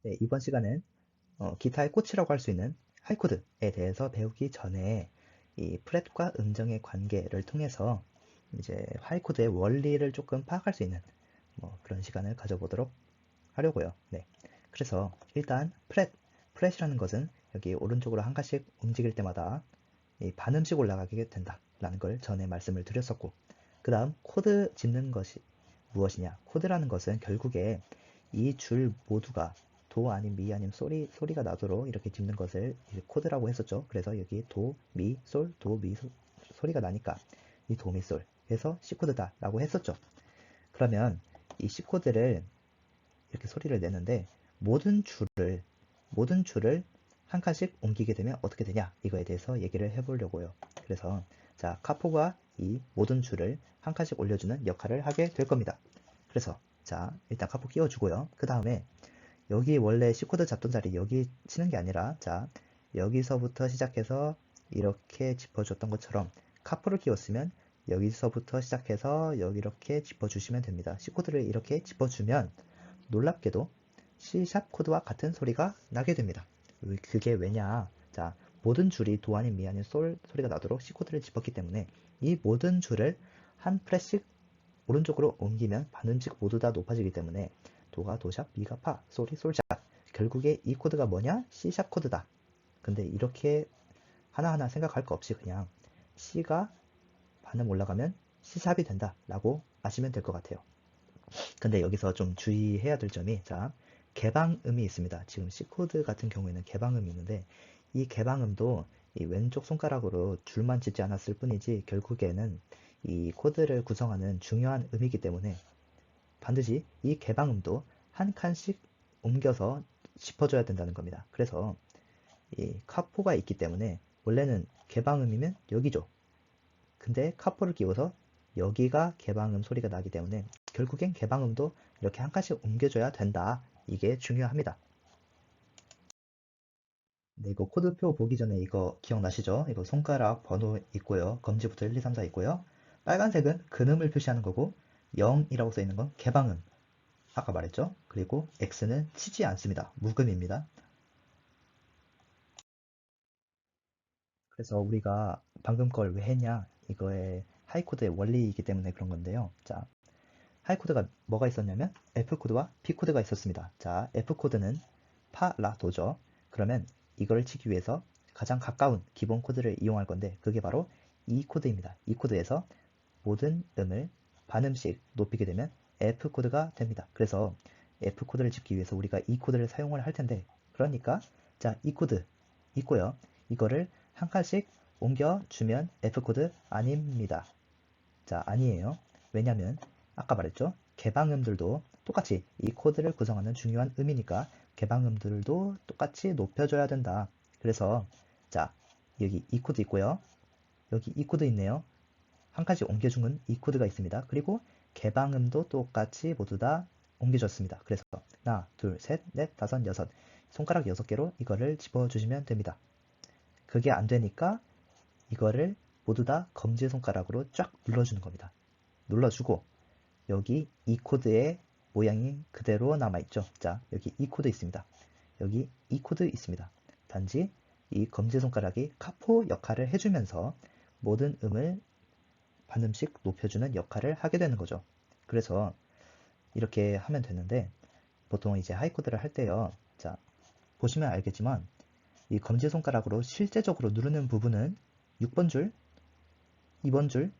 네, 이번 시간은 기타의 꽃이라고 할 수 있는 하이코드에 대해서 배우기 전에 이 프렛과 음정의 관계를 통해서 이제 하이코드의 원리를 조금 파악할 수 있는 그런 시간을 가져보도록 하려고요. 네. 그래서 일단 프렛이라는 것은 여기 오른쪽으로 한 칸씩 움직일 때마다 이 반음씩 올라가게 된다라는 걸 전에 말씀을 드렸었고, 그 다음 코드 짚는 것이 무엇이냐? 코드라는 것은 결국에 이 줄 모두가 도 아닌 미 아닌 소리가 나도록 이렇게 짚는 것을 이제 코드라고 했었죠. 그래서 여기 도, 미, 솔, 도, 미, 소리가 나니까 이 도, 미, 솔 해서 C코드다 라고 했었죠. 그러면 이 C코드를 이렇게 소리를 내는데 모든 줄을 한 칸씩 옮기게 되면 어떻게 되냐, 이거에 대해서 얘기를 해보려고요. 그래서 자, 카포가 이 모든 줄을 한 칸씩 올려주는 역할을 하게 될 겁니다. 그래서 자, 일단 카포 끼워주고요. 그 다음에 여기 원래 C코드 잡던 자리 여기 치는 게 아니라, 자, 여기서부터 시작해서 이렇게 짚어줬던 것처럼 카포를 끼웠으면 여기서부터 시작해서 여기 이렇게 짚어주시면 됩니다. C코드를 이렇게 짚어주면 놀랍게도 C샵 코드와 같은 소리가 나게 됩니다. 그게 왜냐? 자, 모든 줄이 도 아닌 미 아닌 솔 소리가 나도록 C 코드를 짚었기 때문에 이 모든 줄을 한 프렛씩 오른쪽으로 옮기면 반음씩 모두 다 높아지기 때문에 도가 도샵, 미가 파, 솔이 솔샵. 결국에 이 코드가 뭐냐? C샵 코드다. 근데 이렇게 하나하나 생각할 거 없이 그냥 C가 반음 올라가면 C샵이 된다 라고 아시면 될 것 같아요. 근데 여기서 좀 주의해야 될 점이, 자, 개방음이 있습니다. 지금 C코드 같은 경우에는 개방음이 있는데 이 개방음도 이 왼쪽 손가락으로 줄만 짚지 않았을 뿐이지 결국에는 이 코드를 구성하는 중요한 음이기 때문에 반드시 이 개방음도 한 칸씩 옮겨서 짚어줘야 된다는 겁니다. 그래서 이 카포가 있기 때문에 원래는 개방음이면 여기죠. 근데 카포를 끼워서 여기가 개방음 소리가 나기 때문에 결국엔 개방음도 이렇게 한 칸씩 옮겨줘야 된다. 이게 중요합니다. 네, 이거 코드표 보기 전에 이거 기억나시죠? 이거 손가락 번호 있고요. 검지부터 1, 2, 3, 4 있고요. 빨간색은 근음을 표시하는 거고 0이라고 써 있는 건 개방음. 아까 말했죠? 그리고 X는 치지 않습니다. 묵음입니다. 그래서 우리가 방금 걸 왜 했냐? 이거의 하이코드의 원리이기 때문에 그런 건데요. 자, 하이코드가 뭐가 있었냐면 F코드와 B코드가 있었습니다. 자, F코드는 파, 라, 도죠. 그러면 이걸 치기 위해서 가장 가까운 기본 코드를 이용할 건데 그게 바로 E코드입니다. E코드에서 모든 음을 반음씩 높이게 되면 F코드가 됩니다. 그래서 F코드를 짚기 위해서 우리가 E코드를 사용을 할 텐데, 그러니까 자, E코드 있고요. 이거를 한 칸씩 옮겨주면 F코드 아닙니다. 자, 아니에요. 왜냐면 아까 말했죠. 개방음들도 똑같이 이 코드를 구성하는 중요한 음이니까 개방음들도 똑같이 높여줘야 된다. 그래서 자, 여기 이 코드 있고요. 여기 이 코드 있네요. 한 칸씩 옮겨준 이 코드가 있습니다. 그리고 개방음도 똑같이 모두 다 옮겨줬습니다. 그래서 하나, 둘, 셋, 넷, 다섯, 여섯, 손가락 6개로 이거를 집어주시면 됩니다. 그게 안 되니까 이거를 모두 다 검지손가락으로 쫙 눌러주는 겁니다. 눌러주고 여기 이 코드의 모양이 그대로 남아있죠. 자, 여기 이 코드 있습니다. 여기 이 코드 있습니다. 단지 이 검지손가락이 카포 역할을 해주면서 모든 음을 반음씩 높여주는 역할을 하게 되는 거죠. 그래서 이렇게 하면 되는데 보통 이제 하이코드를 할 때요. 자, 보시면 알겠지만 이 검지손가락으로 실제적으로 누르는 부분은 6번 줄, 2번 줄,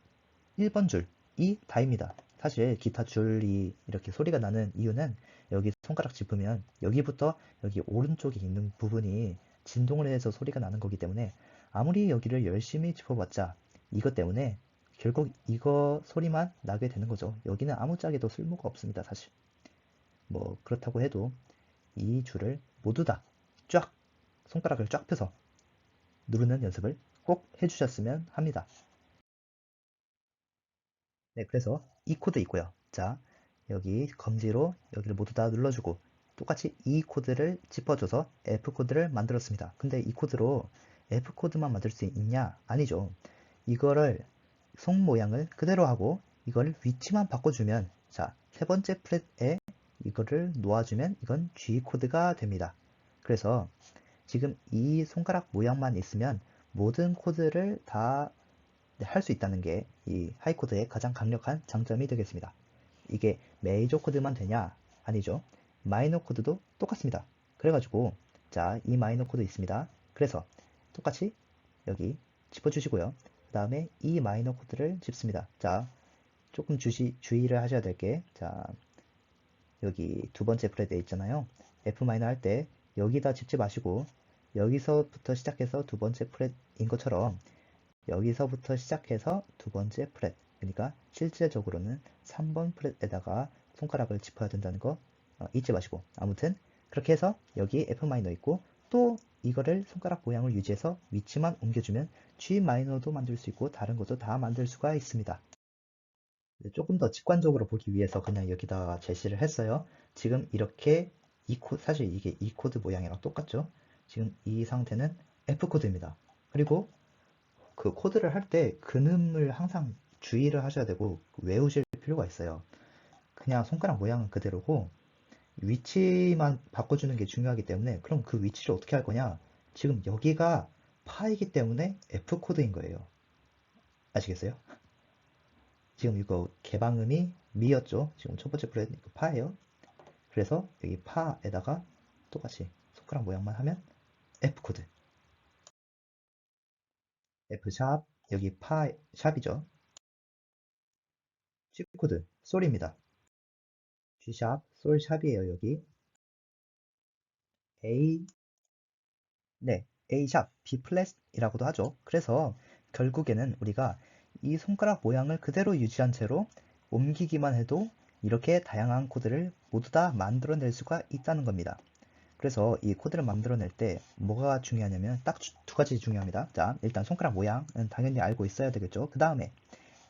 1번 줄이 다입니다. 사실 기타 줄이 이렇게 소리가 나는 이유는 여기 손가락 짚으면 여기부터 여기 오른쪽에 있는 부분이 진동을 해서 소리가 나는 거기 때문에 아무리 여기를 열심히 짚어봤자 이것 때문에 결국 이거 소리만 나게 되는 거죠. 여기는 아무짝에도 쓸모가 없습니다, 사실. 뭐 그렇다고 해도 이 줄을 모두 다 쫙 손가락을 쫙 펴서 누르는 연습을 꼭 해주셨으면 합니다. 네, 그래서 이 코드 있고요. 자, 여기 검지로 여기를 모두 다 눌러주고 똑같이 이 코드를 짚어줘서 F 코드를 만들었습니다. 근데 이 코드로 F 코드만 만들 수 있냐? 아니죠. 이거를 송 모양을 그대로 하고 이걸 위치만 바꿔주면, 자, 세 번째 프렛에 이거를 놓아주면 이건 G 코드가 됩니다. 그래서 지금 이 손가락 모양만 있으면 모든 코드를 다 할 수 있다는 게 이 하이코드의 가장 강력한 장점이 되겠습니다. 이게 메이저 코드만 되냐? 아니죠. 마이너 코드도 똑같습니다. 그래가지고 자, 이 마이너 코드 있습니다. 그래서 똑같이 여기 짚어주시고요. 그 다음에 이 마이너 코드를 짚습니다. 자, 조금 주의를 하셔야 될 게, 자, 여기 두 번째 프렛에 있잖아요. F 마이너 할 때 여기다 짚지 마시고 여기서부터 시작해서 두 번째 프렛인 것처럼 여기서부터 시작해서 두 번째 프렛, 그러니까 실제적으로는 3번 프렛에다가 손가락을 짚어야 된다는 거 잊지 마시고, 아무튼 그렇게 해서 여기 F 마이너 있고 또 이거를 손가락 모양을 유지해서 위치만 옮겨주면 G 마이너도 만들 수 있고 다른 것도 다 만들 수가 있습니다. 조금 더 직관적으로 보기 위해서 그냥 여기다가 제시를 했어요. 지금 이렇게 사실 이게 이 코드 모양이랑 똑같죠? 지금 이 상태는 F 코드입니다. 그리고 그 코드를 할 때 근음을 항상 주의를 하셔야 되고 외우실 필요가 있어요. 그냥 손가락 모양은 그대로고 위치만 바꿔주는 게 중요하기 때문에, 그럼 그 위치를 어떻게 할 거냐? 지금 여기가 파이기 때문에 F 코드인 거예요. 아시겠어요? 지금 이거 개방음이 미였죠? 지금 첫 번째 프렛 파예요. 그래서 여기 파에다가 똑같이 손가락 모양만 하면 F 코드. F 샵, 여기 파 샵이죠. C 코드, 솔입니다. G 샵, 솔 샵이에요, 여기. A, 네, A 샵, B 플랫이라고도 하죠. 그래서 결국에는 우리가 이 손가락 모양을 그대로 유지한 채로 옮기기만 해도 이렇게 다양한 코드를 모두 다 만들어낼 수가 있다는 겁니다. 그래서 이 코드를 만들어낼 때 뭐가 중요하냐면 딱 두 가지 중요합니다. 자, 일단 손가락 모양은 당연히 알고 있어야 되겠죠. 그 다음에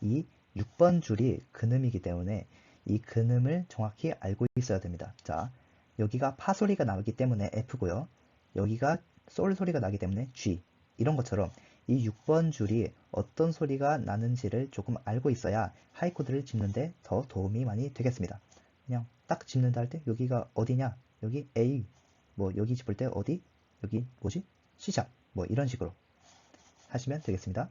이 6번 줄이 근음이기 때문에 이 근음을 정확히 알고 있어야 됩니다. 자, 여기가 파 소리가 나기 때문에 F고요. 여기가 솔 소리가 나기 때문에 G. 이런 것처럼 이 6번 줄이 어떤 소리가 나는지를 조금 알고 있어야 하이코드를 짚는데 더 도움이 많이 되겠습니다. 그냥 딱 짚는다 할 때 여기가 어디냐? 여기 A. 뭐 여기 짚을 때 어디? 여기 뭐지? C샵. 뭐 이런 식으로 하시면 되겠습니다.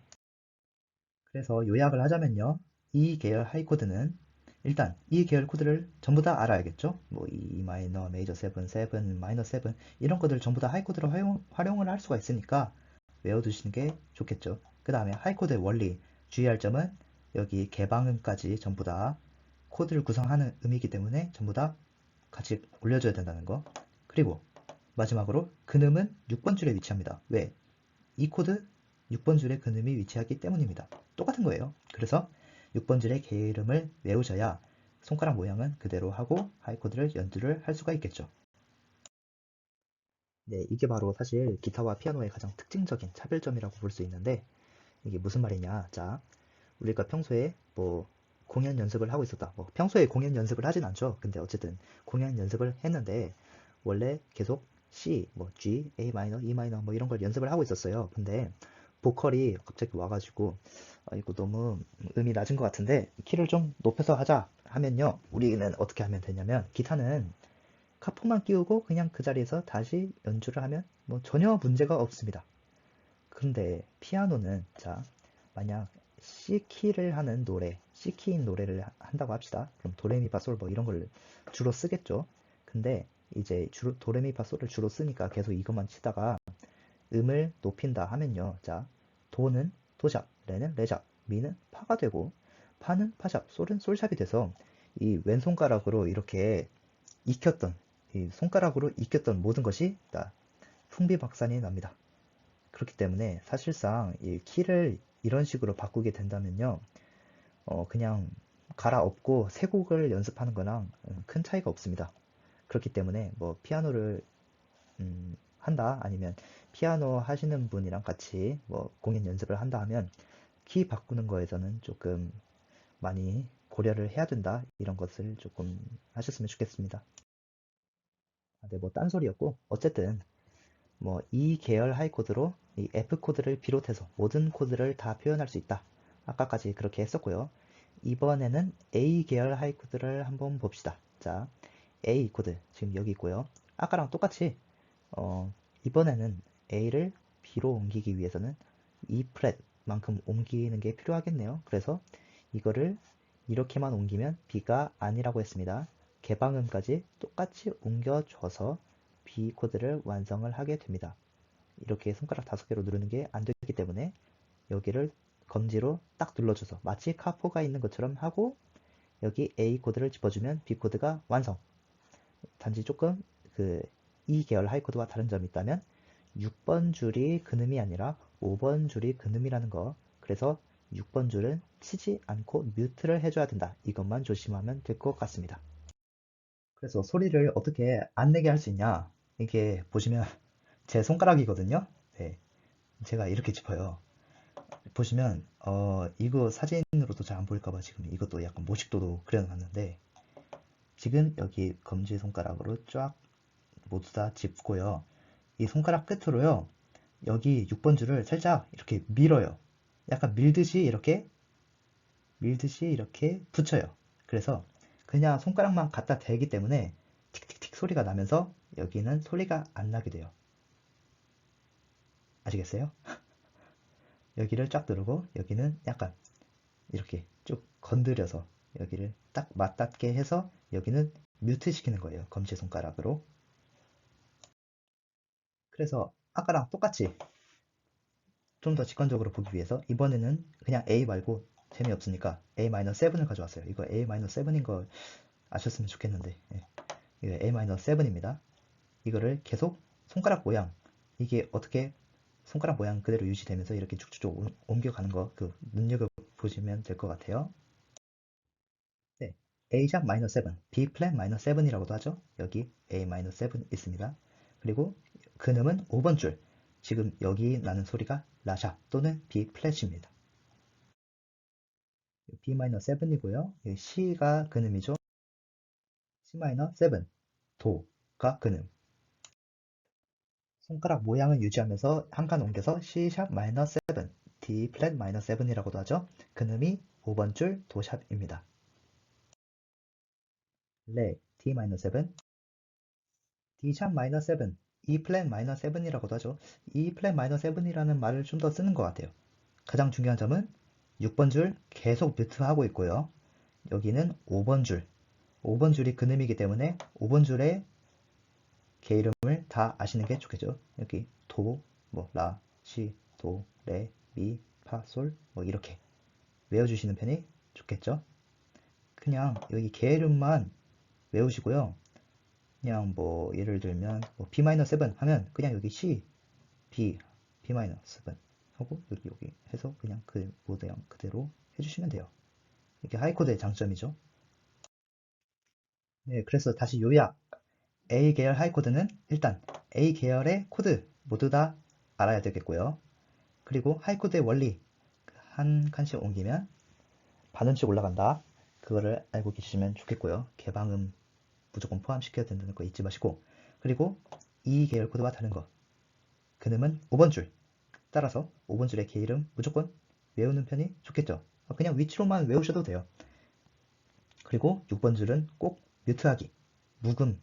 그래서 요약을 하자면요. 이 계열 하이 코드는 일단 이 계열 코드를 전부 다 알아야겠죠. 뭐 E 마이너, 메이저 7, 7, 마이너 7 이런 코드를 전부 다 하이 코드로 활용을 할 수가 있으니까 외워두시는 게 좋겠죠. 그 다음에 하이 코드의 원리 주의할 점은 여기 개방음까지 전부 다 코드를 구성하는 음이기 때문에 전부 다 같이 올려줘야 된다는 거. 그리고 마지막으로 근음은 6번 줄에 위치합니다. 왜? 이 코드 6번 줄에 근음이 위치하기 때문입니다. 똑같은 거예요. 그래서 6번 줄의 개 이름을 외우셔야 손가락 모양은 그대로 하고 하이코드를 연주를 할 수가 있겠죠. 네, 이게 바로 사실 기타와 피아노의 가장 특징적인 차별점이라고 볼 수 있는데, 이게 무슨 말이냐? 자, 우리가 평소에 뭐 공연 연습을 하고 있었다. 뭐 평소에 공연 연습을 하진 않죠. 근데 어쨌든 공연 연습을 했는데 원래 계속 C, 뭐 G, A 마이너, E 마이너 뭐 이런 걸 연습을 하고 있었어요. 근데 보컬이 갑자기 와가지고 이거 너무 음이 낮은 것 같은데 키를 좀 높여서 하자 하면요. 우리는 어떻게 하면 되냐면 기타는 카포만 끼우고 그냥 그 자리에서 다시 연주를 하면 뭐 전혀 문제가 없습니다. 그런데 피아노는 자 만약 C키를 하는 노래, C키인 노래를 한다고 합시다. 그럼 도레미파솔 뭐 이런 걸 주로 쓰겠죠. 근데 이제 주로 도레미파솔을 주로 쓰니까 계속 이것만 치다가 음을 높인다 하면요. 자, 도는 도샵, 레는 레샵, 미는 파가 되고 파는 파샵, 솔은 솔샵이 돼서 이 왼손가락으로 이렇게 익혔던 이 손가락으로 익혔던 모든 것이 다 풍비박산이 납니다. 그렇기 때문에 사실상 이 키를 이런 식으로 바꾸게 된다면요. 그냥 갈아엎고 새 곡을 연습하는 거랑 큰 차이가 없습니다. 그렇기 때문에 뭐 피아노를 한다 아니면 피아노 하시는 분이랑 같이 뭐 공연 연습을 한다 하면 키 바꾸는 거에서는 조금 많이 고려를 해야 된다 이런 것을 조금 하셨으면 좋겠습니다. 네, 뭐 딴소리였고 어쨌든 뭐 이 계열 하이 코드로 이 F 코드를 비롯해서 모든 코드를 다 표현할 수 있다. 아까까지 그렇게 했었고요. 이번에는 A 계열 하이 코드를 한번 봅시다. 자, A 코드 지금 여기 있고요. 아까랑 똑같이 이번에는 A를 B로 옮기기 위해서는 E 프렛만큼 옮기는 게 필요하겠네요. 그래서 이거를 이렇게만 옮기면 B가 아니라고 했습니다. 개방음까지 똑같이 옮겨줘서 B 코드를 완성을 하게 됩니다. 이렇게 손가락 5개로 누르는 게 안 되기 때문에 여기를 검지로 딱 눌러줘서 마치 카포가 있는 것처럼 하고 여기 A 코드를 짚어주면 B 코드가 완성. 단지 조금 그 E 계열 하이 코드와 다른 점이 있다면 6번 줄이 근음이 아니라 5번 줄이 근음이라는 거. 그래서 6번 줄은 치지 않고 뮤트를 해줘야 된다. 이것만 조심하면 될 것 같습니다. 그래서 소리를 어떻게 안 내게 할 수 있냐? 이게 보시면 제 손가락이거든요. 네, 제가 이렇게 짚어요. 보시면 이거 사진으로도 잘 안 보일까봐 지금 이것도 약간 모식도도 그려놨는데 지금 여기 검지 손가락으로 쫙 모두 다 짚고요. 이 손가락 끝으로요. 여기 6번 줄을 살짝 이렇게 밀어요. 약간 밀듯이 이렇게 붙여요. 그래서 그냥 손가락만 갖다 대기 때문에 틱틱틱 소리가 나면서 여기는 소리가 안 나게 돼요. 아시겠어요? 여기를 쫙 누르고 여기는 약간 이렇게 쭉 건드려서 여기를 딱 맞닿게 해서 여기는 뮤트 시키는 거예요. 검지손가락으로. 그래서 아까랑 똑같이 좀 더 직관적으로 보기 위해서 이번에는 그냥 A 말고 재미없으니까 A-7을 가져왔어요. 이거 A-7인 거 아셨으면 좋겠는데 이거 A-7입니다. 이거를 계속 손가락 모양 이게 어떻게 손가락 모양 그대로 유지되면서 이렇게 쭉쭉 옮겨가는 거 그 눈여겨보시면 될 것 같아요. 네, A#-7, B 플랫-7이라고도 하죠. 여기 A-7 있습니다. 그리고 근음은 5번 줄. 지금 여기 나는 소리가 라샵 또는 B 플랫입니다. B-7이고요. C가 근음이죠. C-7, 도가 근음. 손가락 모양을 유지하면서 한 칸 옮겨서 C#-7, D 플랫-7이라고도 하죠. 근음이 5번 줄 도샵입니다. 레, D-7, D#-7, E 플랫-7이라고도 하죠. E 플랫-7이라는 말을 좀 더 쓰는 것 같아요. 가장 중요한 점은 6번 줄 계속 뮤트하고 있고요. 여기는 5번 줄, 5번 줄이 근음이기 때문에 5번 줄의 개 이름을 다 아시는 게 좋겠죠. 여기 도, 뭐 라, 시, 도, 레, 미, 파, 솔, 뭐 이렇게 외워주시는 편이 좋겠죠. 그냥 여기 개 이름만 외우시고요. 그냥 뭐 예를 들면 뭐 B-7 하면 그냥 여기 C, B, B-7 하고 여기 해서 그냥 그 모양 그대로 해주시면 돼요. 이게 하이코드의 장점이죠. 네, 그래서 다시 요약. A 계열 하이코드는 일단 A 계열의 코드 모두 다 알아야 되겠고요. 그리고 하이코드의 원리 한 칸씩 옮기면 반음씩 올라간다. 그거를 알고 계시면 좋겠고요. 개방음 무조건 포함시켜야 된다는 거 잊지 마시고 그리고 이 계열 코드와 다른 거 근음은 5번 줄 따라서 5번 줄의 개 이름 무조건 외우는 편이 좋겠죠. 그냥 위치로만 외우셔도 돼요. 그리고 6번 줄은 꼭 뮤트하기 묵음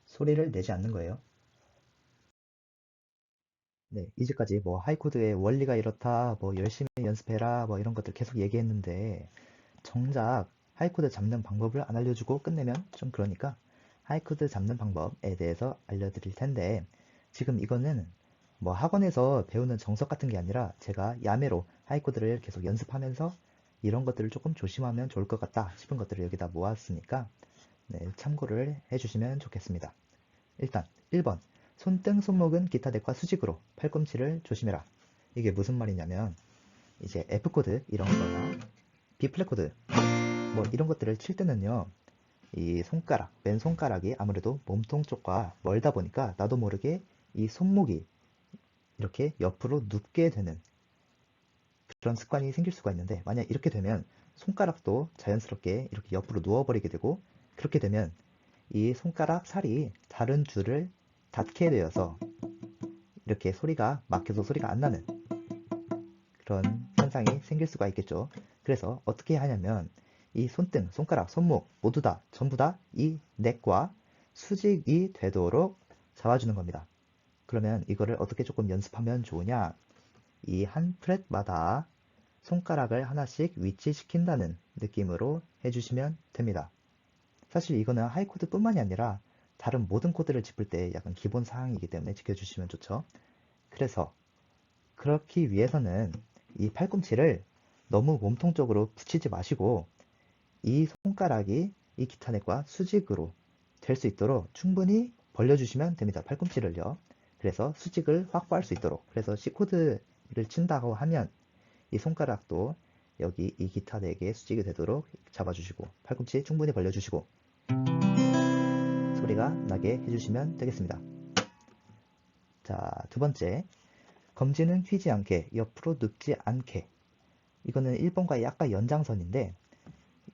소리를 내지 않는 거예요. 네, 이제까지 뭐 하이코드의 원리가 이렇다, 뭐 열심히 연습해라, 뭐 이런 것들 계속 얘기했는데 정작 하이코드 잡는 방법을 안 알려주고 끝내면 좀 그러니까 하이코드 잡는 방법에 대해서 알려드릴 텐데 지금 이거는 뭐 학원에서 배우는 정석 같은 게 아니라 제가 야매로 하이코드를 계속 연습하면서 이런 것들을 조금 조심하면 좋을 것 같다 싶은 것들을 여기다 모았으니까 네, 참고를 해주시면 좋겠습니다. 일단 1번 손등 손목은 기타 덱과 수직으로 팔꿈치를 조심해라. 이게 무슨 말이냐면 이제 F코드 이런 거나 B플랫 코드 뭐 이런 것들을 칠 때는요 이 손가락 맨손가락이 아무래도 몸통 쪽과 멀다 보니까 나도 모르게 이 손목이 이렇게 옆으로 눕게 되는 그런 습관이 생길 수가 있는데 만약 이렇게 되면 손가락도 자연스럽게 이렇게 옆으로 누워버리게 되고 그렇게 되면 이 손가락 살이 다른 줄을 닿게 되어서 이렇게 소리가 막혀서 소리가 안 나는 그런 현상이 생길 수가 있겠죠. 그래서 어떻게 하냐면 이 손등, 손가락, 손목 모두 다 전부 다 이 넥과 수직이 되도록 잡아주는 겁니다. 그러면 이거를 어떻게 조금 연습하면 좋으냐? 이 한 프렛마다 손가락을 하나씩 위치시킨다는 느낌으로 해주시면 됩니다. 사실 이거는 하이 코드 뿐만이 아니라 다른 모든 코드를 짚을 때 약간 기본 사항이기 때문에 지켜주시면 좋죠. 그래서 그렇기 위해서는 이 팔꿈치를 너무 몸통적으로 붙이지 마시고 이 손가락이 이 기타넷과 수직으로 될 수 있도록 충분히 벌려주시면 됩니다. 팔꿈치를요. 그래서 수직을 확보할 수 있도록. 그래서 C코드를 친다고 하면 이 손가락도 여기 이 기타넷에 수직이 되도록 잡아주시고 팔꿈치 충분히 벌려주시고 소리가 나게 해주시면 되겠습니다. 자, 두 번째, 검지는 휘지 않게, 옆으로 눕지 않게. 이거는 1번과 약간 연장선인데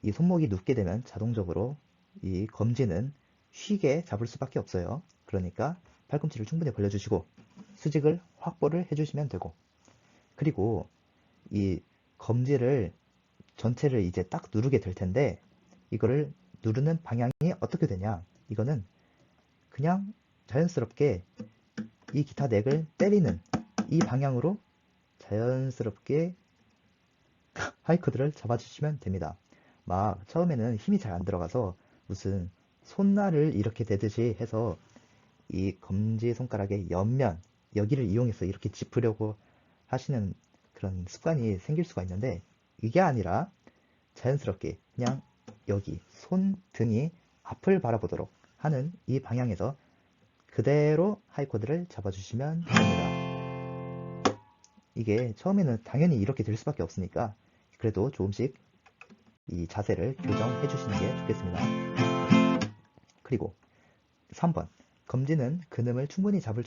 이 손목이 눕게 되면 자동적으로 이 검지는 휘게 잡을 수밖에 없어요. 그러니까 팔꿈치를 충분히 벌려주시고 수직을 확보를 해주시면 되고, 그리고 이 검지를 전체를 이제 딱 누르게 될 텐데 이거를 누르는 방향이 어떻게 되냐, 이거는 그냥 자연스럽게 이 기타 넥을 때리는 이 방향으로 자연스럽게 하이코드를 잡아주시면 됩니다. 막 처음에는 힘이 잘 안 들어가서 무슨 손날을 이렇게 대듯이 해서 이 검지 손가락의 옆면 여기를 이용해서 이렇게 짚으려고 하시는 그런 습관이 생길 수가 있는데 이게 아니라 자연스럽게 그냥 여기 손등이 앞을 바라보도록 하는 이 방향에서 그대로 하이코드를 잡아주시면 됩니다. 이게 처음에는 당연히 이렇게 될 수밖에 없으니까 그래도 조금씩 이 자세를 교정해 주시는 게 좋겠습니다. 그리고 3번, 검지는 근음을 충분히 잡을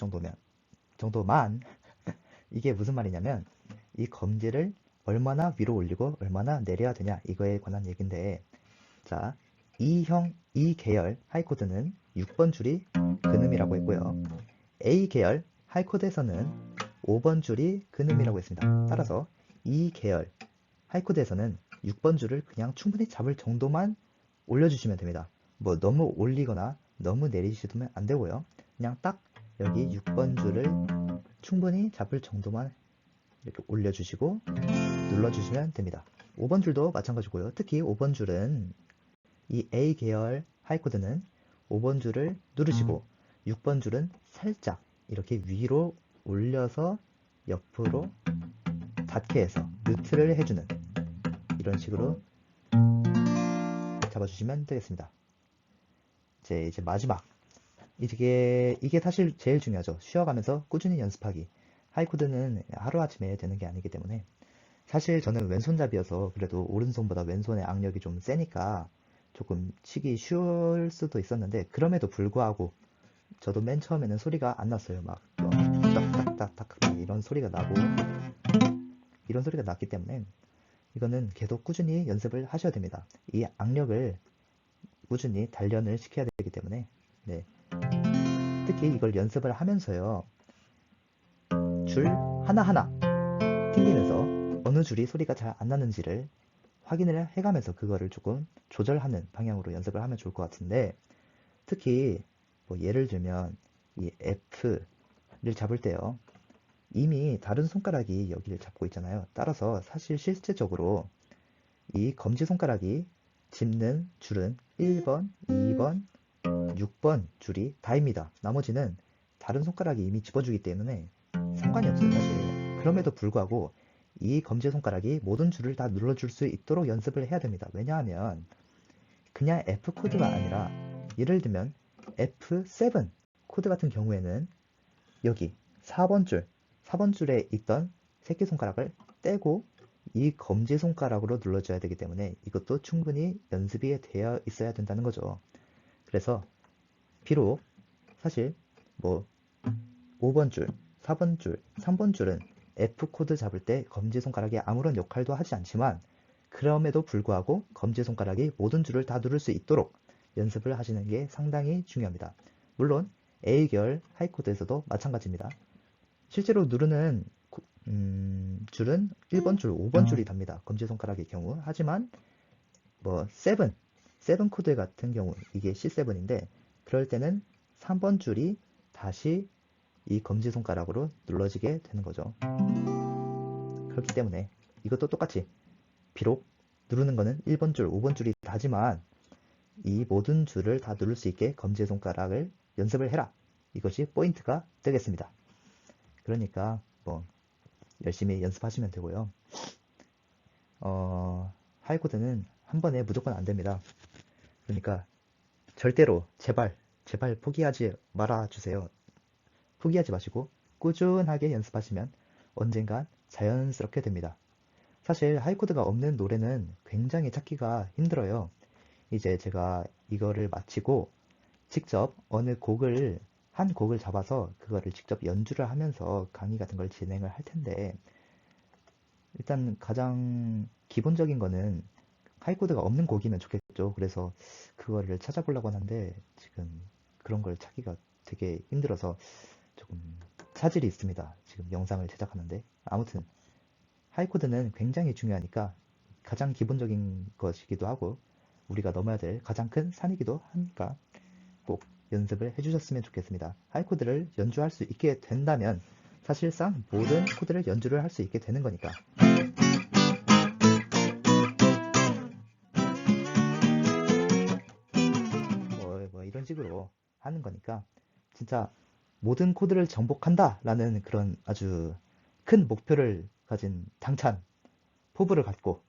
정도만 이게 무슨 말이냐면 이 검지를 얼마나 위로 올리고 얼마나 내려야 되냐 이거에 관한 얘기인데, 자, 이 계열 하이코드는 6번 줄이 근음이라고 했고요. A 계열 하이코드에서는 5번 줄이 근음이라고 했습니다. 따라서 이 계열 하이코드에서는 6번 줄을 그냥 충분히 잡을 정도만 올려주시면 됩니다. 뭐 너무 올리거나 너무 내리시면 안 되고요. 그냥 딱 여기 6번 줄을 충분히 잡을 정도만 이렇게 올려주시고 눌러주시면 됩니다. 5번 줄도 마찬가지고요. 특히 5번 줄은 이 A 계열 하이코드는 5번 줄을 누르시고 6번 줄은 살짝 이렇게 위로 올려서 옆으로 닿게 해서 뉴트를 해주는 이런 식으로 잡아주시면 되겠습니다. 이제 마지막, 이게 사실 제일 중요하죠. 쉬어가면서 꾸준히 연습하기. 하이코드는 하루아침에 되는 게 아니기 때문에 사실 저는 왼손잡이여서 그래도 오른손보다 왼손의 악력이 좀 세니까 조금 치기 쉬울 수도 있었는데 그럼에도 불구하고 저도 맨 처음에는 소리가 안 났어요. 막 딱딱딱딱 이런 소리가 나고 이런 소리가 났기 때문에 이거는 계속 꾸준히 연습을 하셔야 됩니다. 이 악력을 꾸준히 단련을 시켜야 되기 때문에 네. 특히 이걸 연습을 하면서요. 줄 하나하나 튕기면서 어느 줄이 소리가 잘 안 나는지를 확인을 해가면서 그거를 조금 조절하는 방향으로 연습을 하면 좋을 것 같은데, 특히 뭐 예를 들면 이 F를 잡을 때요. 이미 다른 손가락이 여기를 잡고 있잖아요. 따라서 사실 실제적으로 이 검지손가락이 짚는 줄은 1번, 2번, 6번 줄이 다입니다. 나머지는 다른 손가락이 이미 짚어주기 때문에 상관이 없어요, 사실. 그럼에도 불구하고 이 검지손가락이 모든 줄을 다 눌러줄 수 있도록 연습을 해야 됩니다. 왜냐하면 그냥 F 코드가 아니라 예를 들면 F7 코드 같은 경우에는 여기 4번 줄에 있던 새끼손가락을 떼고 이 검지손가락으로 눌러줘야 되기 때문에 이것도 충분히 연습이 되어 있어야 된다는 거죠. 그래서 비록 사실 뭐 5번 줄, 4번 줄, 3번 줄은 F 코드 잡을 때 검지손가락이 아무런 역할도 하지 않지만 그럼에도 불구하고 검지손가락이 모든 줄을 다 누를 수 있도록 연습을 하시는 게 상당히 중요합니다. 물론 A 계열 하이코드에서도 마찬가지입니다. 실제로 누르는 줄은 1번 줄, 5번 줄이 답니다. 검지손가락의 경우. 하지만 뭐 7 코드 같은 경우 이게 C7인데 그럴 때는 3번 줄이 다시 이 검지손가락으로 눌러지게 되는 거죠. 그렇기 때문에 이것도 똑같이 비록 누르는 거는 1번 줄, 5번 줄이 다지만 이 모든 줄을 다 누를 수 있게 검지손가락을 연습을 해라. 이것이 포인트가 되겠습니다. 그러니까 뭐 열심히 연습하시면 되고요. 하이코드는 한 번에 무조건 안 됩니다. 그러니까 절대로 제발 포기하지 말아 주세요. 포기하지 마시고 꾸준하게 연습하시면 언젠간 자연스럽게 됩니다. 사실 하이코드가 없는 노래는 굉장히 찾기가 힘들어요. 이제 제가 이거를 마치고 직접 어느 곡을 한 곡을 잡아서 그거를 직접 연주를 하면서 강의 같은 걸 진행을 할 텐데 일단 가장 기본적인 거는 하이코드가 없는 곡이면 좋겠죠. 그래서 그거를 찾아보려고 하는데 지금 그런 걸 찾기가 되게 힘들어서 조금 차질이 있습니다. 지금 영상을 제작하는데 아무튼 하이코드는 굉장히 중요하니까 가장 기본적인 것이기도 하고 우리가 넘어야 될 가장 큰 산이기도 하니까 꼭 연습을 해주셨으면 좋겠습니다. 하이코드를 연주할 수 있게 된다면 사실상 모든 코드를 연주를 할 수 있게 되는 거니까. 뭐 이런 식으로 하는 거니까 진짜 모든 코드를 정복한다라는 그런 아주 큰 목표를 가진 당찬 포부를 갖고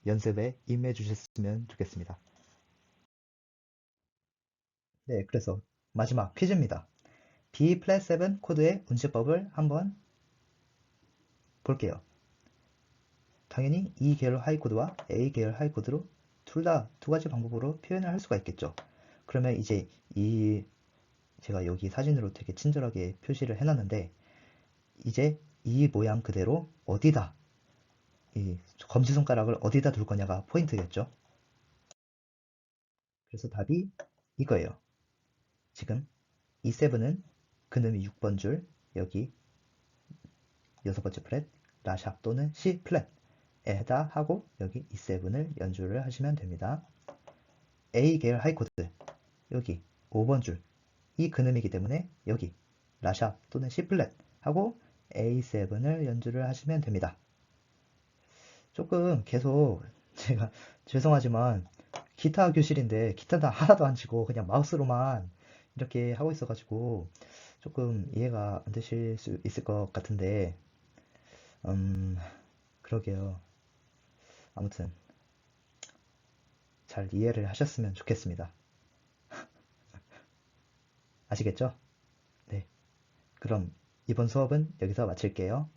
연습에 임해 주셨으면 좋겠습니다. 네, 그래서 마지막 퀴즈입니다. B 플랫 7 코드의 운치법을 한번 볼게요. 당연히 E 계열 하이 코드와 A 계열 하이 코드로 둘 다 두 가지 방법으로 표현을 할 수가 있겠죠. 그러면 이제 제가 여기 사진으로 되게 친절하게 표시를 해놨는데 이제 이 모양 그대로 어디다 이 검지손가락을 어디다 둘 거냐가 포인트겠죠. 그래서 답이 이거예요. 지금 E7은 그놈이 6번 줄 여기 6번째 프렛 라샵 또는 C 플랫에다 하고 여기 E7을 연주를 하시면 됩니다. A 계열 하이 코드 여기 5번 줄 이 그음이기 때문에 여기 라샵 또는 C 플랫 하고 A7을 연주를 하시면 됩니다. 조금 계속 제가 죄송하지만 기타 교실인데 기타도 하나도 안 치고 그냥 마우스로만 이렇게 하고 있어가지고 조금 이해가 안 되실 수 있을 것 같은데 음 그러게요. 아무튼 잘 이해를 하셨으면 좋겠습니다. 아시겠죠? 네. 그럼 이번 수업은 여기서 마칠게요.